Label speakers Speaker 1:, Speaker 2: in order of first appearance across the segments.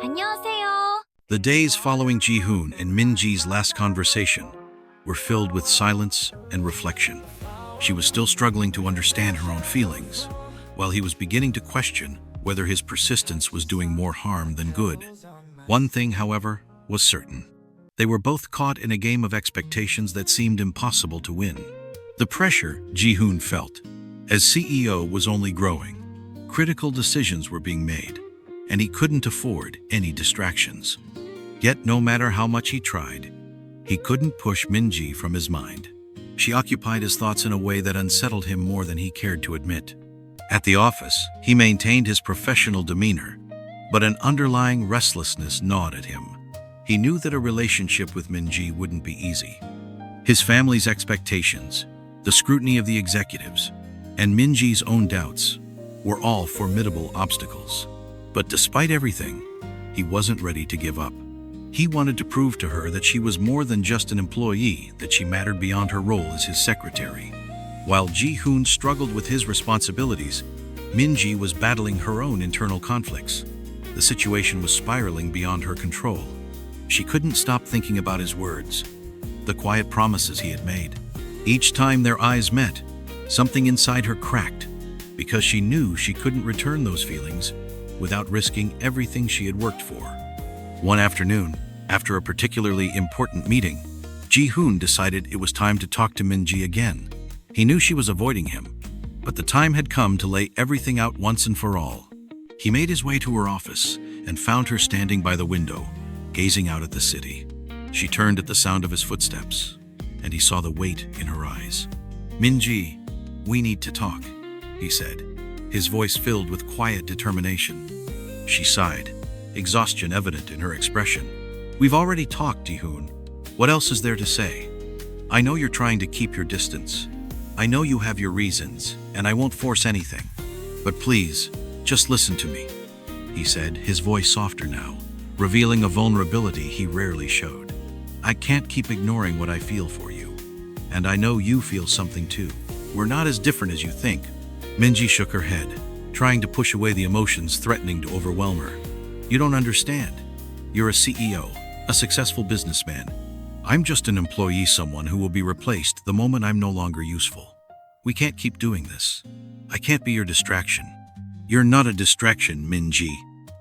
Speaker 1: 안녕하세요.
Speaker 2: The days following Ji-hoon and Min-ji's last conversation were filled with silence and reflection. She was still struggling to understand her own feelings, while he was beginning to question whether his persistence was doing more harm than good. One thing, however, was certain. They were both caught in a game of expectations that seemed impossible to win. The pressure Ji-hoon felt, as CEO, was only growing. Critical decisions were being made, and he couldn't afford any distractions. Yet no matter how much he tried, he couldn't push Min-ji from his mind. She occupied his thoughts in a way that unsettled him more than he cared to admit. At the office, he maintained his professional demeanor, but an underlying restlessness gnawed at him. He knew that a relationship with Min-ji wouldn't be easy. His family's expectations, the scrutiny of the executives, and Min-ji's own doubts were all formidable obstacles. But despite everything, he wasn't ready to give up. He wanted to prove to her that she was more than just an employee, that she mattered beyond her role as his secretary. While Ji-hoon struggled with his responsibilities, Min-ji was battling her own internal conflicts. The situation was spiraling beyond her control. She couldn't stop thinking about his words, the quiet promises he had made. Each time their eyes met, something inside her cracked, because she knew she couldn't return those feelings without risking everything she had worked for. One afternoon, after a particularly important meeting, Ji-hoon decided it was time to talk to Min-ji again. He knew she was avoiding him, but the time had come to lay everything out once and for all. He made his way to her office and found her standing by the window, gazing out at the city. She turned at the sound of his footsteps, and he saw the weight in her eyes. "Min-ji, we need to talk," he said, his voice filled with quiet determination. She sighed, exhaustion evident in her expression. "We've already talked, Ji-hoon. What else is there to say? I know you're trying to keep your distance. I know you have your reasons, and I won't force anything. But please, just listen to me," he said, his voice softer now, revealing a vulnerability he rarely showed. "I can't keep ignoring what I feel for you. And I know you feel something too. We're not as different as you think." Min-ji shook her head, trying to push away the emotions threatening to overwhelm her. "You don't understand. You're a CEO, a successful businessman. I'm just an employee, someone who will be replaced the moment I'm no longer useful. We can't keep doing this. I can't be your distraction." "You're not a distraction, Min-ji,"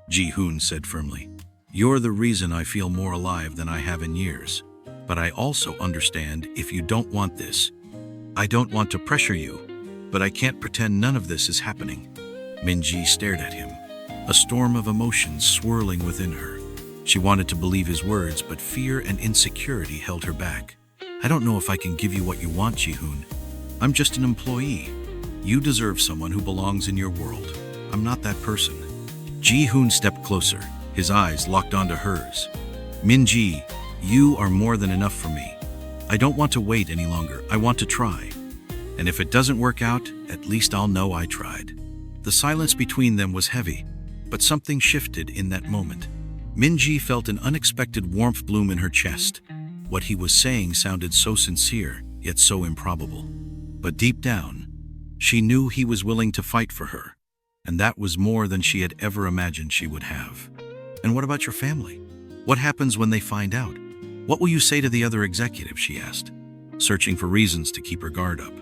Speaker 2: Ji-hoon said firmly. "You're the reason I feel more alive than I have in years. But I also understand if you don't want this. I don't want to pressure you, but I can't pretend none of this is happening." Min-ji stared at him, a storm of emotions swirling within her. She wanted to believe his words, but fear and insecurity held her back. "I don't know if I can give you what you want, Ji-hoon. I'm just an employee. You deserve someone who belongs in your world. I'm not that person." Ji-hoon stepped closer, his eyes locked onto hers. "Min-ji, you are more than enough for me. I don't want to wait any longer. I want to try. And if it doesn't work out, at least I'll know I tried." The silence between them was heavy, but something shifted in that moment. Min-ji felt an unexpected warmth bloom in her chest. What he was saying sounded so sincere, yet so improbable. But deep down, she knew he was willing to fight for her, and that was more than she had ever imagined she would have. "And what about your family? What happens when they find out? What will you say to the other executives?" she asked, searching for reasons to keep her guard up.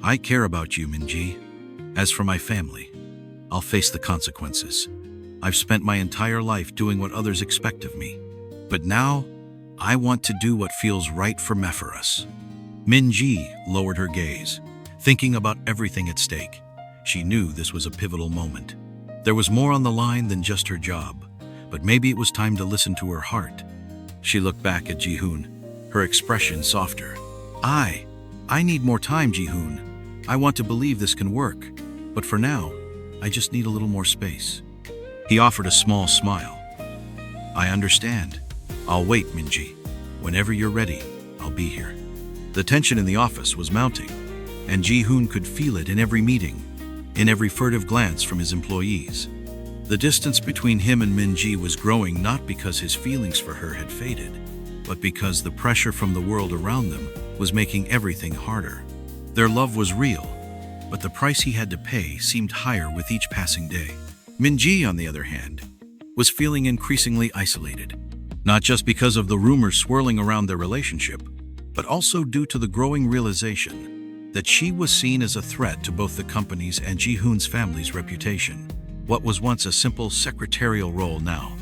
Speaker 2: "I care about you, Min-ji. As for my family, I'll face the consequences. I've spent my entire life doing what others expect of me. But now, I want to do what feels right for us." Min-ji lowered her gaze, thinking about everything at stake. She knew this was a pivotal moment. There was more on the line than just her job, but maybe it was time to listen to her heart. She looked back at Ji-hoon, her expression softer. I need more time, Ji-hoon. I want to believe this can work, but for now, I just need a little more space." He offered a small smile. "I understand. I'll wait, Min-ji. Whenever you're ready, I'll be here." The tension in the office was mounting, and Ji-hoon could feel it in every meeting, in every furtive glance from his employees. The distance between him and Min-ji was growing, not because his feelings for her had faded, but because the pressure from the world around them was making everything harder. Their love was real, but the price he had to pay seemed higher with each passing day. Min-ji, on the other hand, was feeling increasingly isolated, not just because of the rumors swirling around their relationship, but also due to the growing realization that she was seen as a threat to both the company's and Ji-hoon's family's reputation. What was once a simple secretarial role now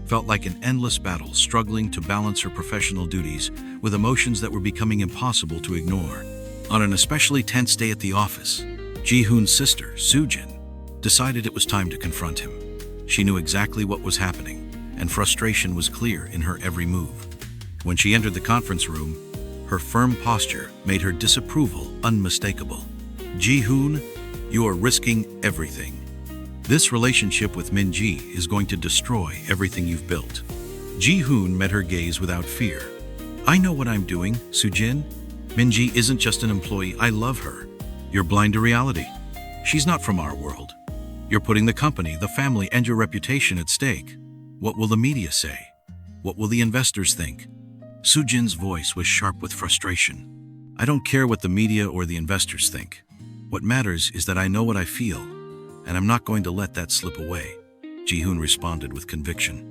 Speaker 2: felt like an endless battle, struggling to balance her professional duties with emotions that were becoming impossible to ignore. On an especially tense day at the office, Ji-hoon's sister, Soo-jin, decided it was time to confront him. She knew exactly what was happening, and frustration was clear in her every move. When she entered the conference room, her firm posture made her disapproval unmistakable. "Ji-hoon, you are risking everything. This relationship with Min-ji is going to destroy everything you've built." Ji-hoon met her gaze without fear. "I know what I'm doing, Soo-jin. Min-ji isn't just an employee, I love her. You're blind to reality. She's not from our world. You're putting the company, the family, and your reputation at stake. What will the media say? What will the investors think?" Soo-jin's voice was sharp with frustration. "I don't care what the media or the investors think. What matters is that I know what I feel, and I'm not going to let that slip away," Ji-hoon responded with conviction.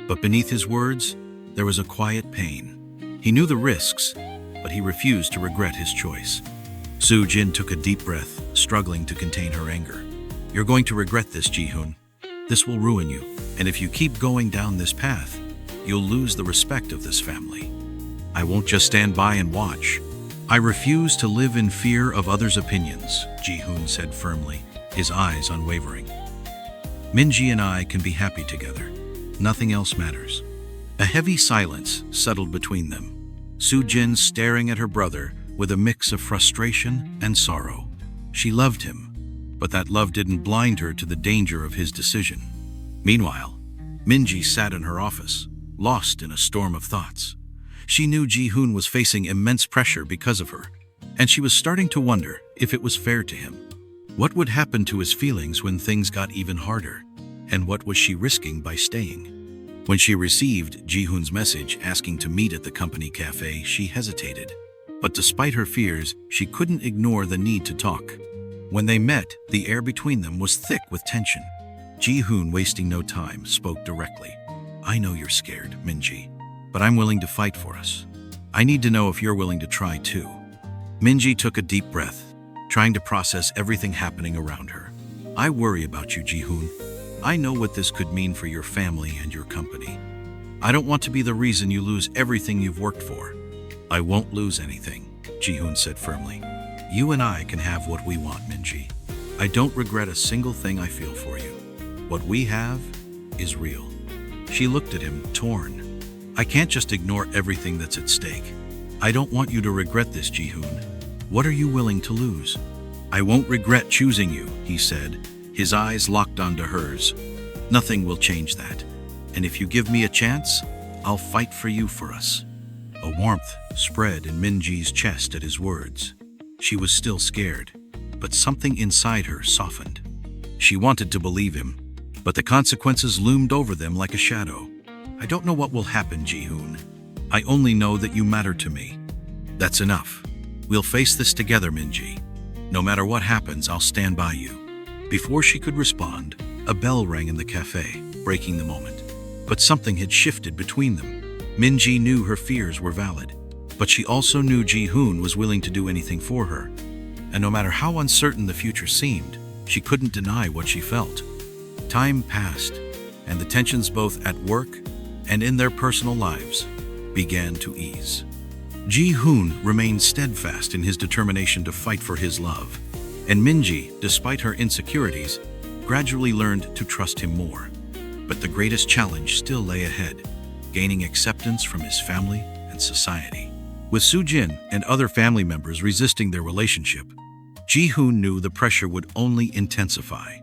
Speaker 2: But beneath his words, there was a quiet pain. He knew the risks, but he refused to regret his choice. Soo-jin took a deep breath, struggling to contain her anger. "You're going to regret this, Ji-hoon. This will ruin you, and if you keep going down this path, you'll lose the respect of this family. I won't just stand by and watch. I refuse to live in fear of others' opinions," Ji-hoon said firmly, his eyes unwavering. "Min-ji and I can be happy together. Nothing else matters." A heavy silence settled between them, Soo-jin staring at her brother with a mix of frustration and sorrow. She loved him, but that love didn't blind her to the danger of his decision. Meanwhile, Min-ji sat in her office, lost in a storm of thoughts. She knew Ji-hoon was facing immense pressure because of her, and she was starting to wonder if it was fair to him. What would happen to his feelings when things got even harder? And what was she risking by staying? When she received Ji-hoon's message asking to meet at the company cafe, she hesitated. But despite her fears, she couldn't ignore the need to talk. When they met, the air between them was thick with tension. Ji-hoon, wasting no time, spoke directly. "I know you're scared, Min-ji, but I'm willing to fight for us. I need to know if you're willing to try too." Min-ji took a deep breath, trying to process everything happening around her. "I worry about you, Ji-hoon. I know what this could mean for your family and your company. I don't want to be the reason you lose everything you've worked for." "I won't lose anything," Ji-hoon said firmly. "You and I can have what we want, Min-ji. I don't regret a single thing I feel for you. What we have is real." She looked at him, torn. "I can't just ignore everything that's at stake. I don't want you to regret this, Ji-hoon. What are you willing to lose?" "I won't regret choosing you," he said, his eyes locked onto hers. "Nothing will change that. And if you give me a chance, I'll fight for you, for us." A warmth spread in Min-ji's chest at his words. She was still scared, but something inside her softened. She wanted to believe him, but the consequences loomed over them like a shadow. "I don't know what will happen, Ji-hoon. I only know that you matter to me. That's enough. We'll face this together, Min-ji. No matter what happens, I'll stand by you." Before she could respond, a bell rang in the cafe, breaking the moment. But something had shifted between them. Min-ji knew her fears were valid, but she also knew Ji-hoon was willing to do anything for her. And no matter how uncertain the future seemed, she couldn't deny what she felt. Time passed, and the tensions both at work and in their personal lives began to ease. Ji-hoon remained steadfast in his determination to fight for his love, and Min-ji, despite her insecurities, gradually learned to trust him more. But the greatest challenge still lay ahead, gaining acceptance from his family and society. With Soo-jin and other family members resisting their relationship, Ji-hoon knew the pressure would only intensify.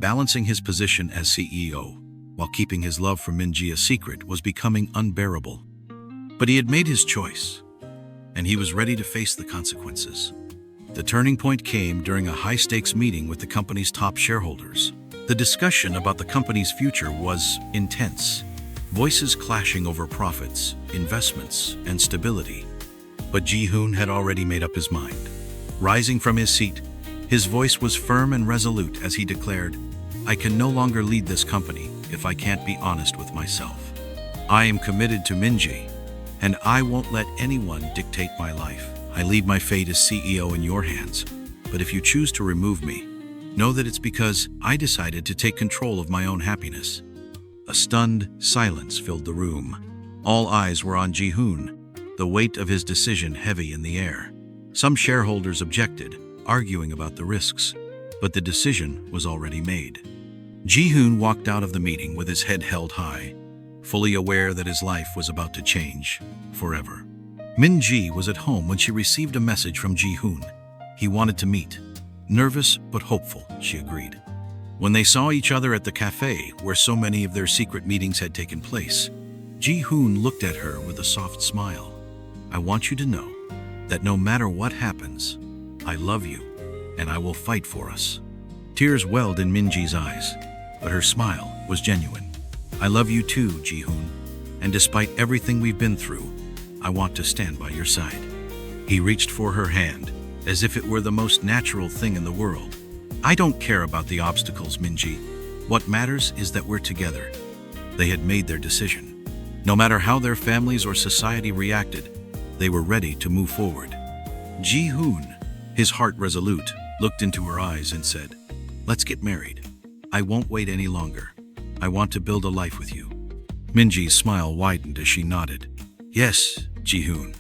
Speaker 2: Balancing his position as CEO while keeping his love for Min-ji a secret was becoming unbearable. But he had made his choice, and he was ready to face the consequences. The turning point came during a high-stakes meeting with the company's top shareholders. The discussion about the company's future was intense, voices clashing over profits, investments, and stability. But Ji-hoon had already made up his mind. Rising from his seat, his voice was firm and resolute as he declared, I can no longer lead this company if I can't be honest with myself. I am committed to Minji, and I won't let anyone dictate my life. I leave my fate as CEO in your hands, but if you choose to remove me, know that it's because I decided to take control of my own happiness." A stunned silence filled the room. All eyes were on Ji-hoon, the weight of his decision heavy in the air. Some shareholders objected, arguing about the risks, but the decision was already made. Ji-hoon walked out of the meeting with his head held high, fully aware that his life was about to change forever. Min-ji was at home when she received a message from Ji-hoon. He wanted to meet. Nervous but hopeful, she agreed. When they saw each other at the cafe where so many of their secret meetings had taken place, Ji-hoon looked at her with a soft smile. "I want you to know that no matter what happens, I love you, and I will fight for us." Tears welled in Min-ji's eyes, but her smile was genuine. "I love you too, Ji-hoon, and despite everything we've been through, I want to stand by your side." He reached for her hand, as if it were the most natural thing in the world. "I don't care about the obstacles, Min-ji. What matters is that we're together." They had made their decision. No matter how their families or society reacted, they were ready to move forward. Ji-hoon, his heart resolute, looked into her eyes and said, "Let's get married. I won't wait any longer. I want to build a life with you." Min-ji's smile widened as she nodded. "Yes, Ji-hoon,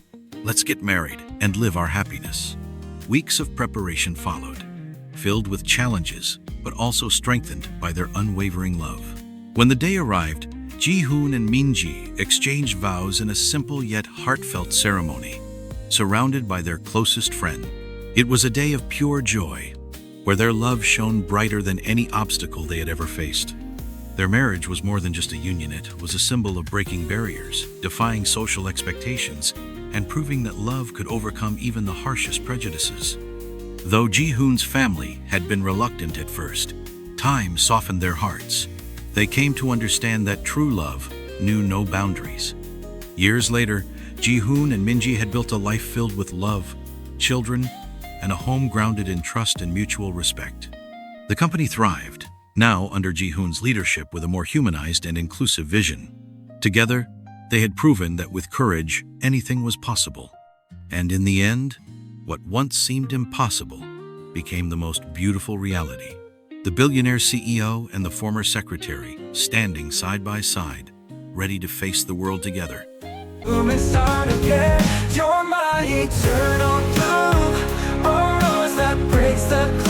Speaker 2: let's get married and live our happiness." Weeks of preparation followed, filled with challenges, but also strengthened by their unwavering love. When the day arrived, Ji-hoon and Min-ji exchanged vows in a simple yet heartfelt ceremony, surrounded by their closest friend. It was a day of pure joy, where their love shone brighter than any obstacle they had ever faced. Their marriage was more than just a union. It was a symbol of breaking barriers, defying social expectations, and proving that love could overcome even the harshest prejudices. Though Ji-hoon's family had been reluctant at first, time softened their hearts. They came to understand that true love knew no boundaries. Years later, Ji-hoon and Min-ji had built a life filled with love, children, and a home grounded in trust and mutual respect. The company thrived, now under Ji-hoon's leadership with a more humanized and inclusive vision. Together, they had proven that with courage, anything was possible. And in the end, what once seemed impossible became the most beautiful reality. The billionaire CEO and the former secretary standing side by side, ready to face the world together.
Speaker 3: Start again. You're my eternal blue, a rose that breaks the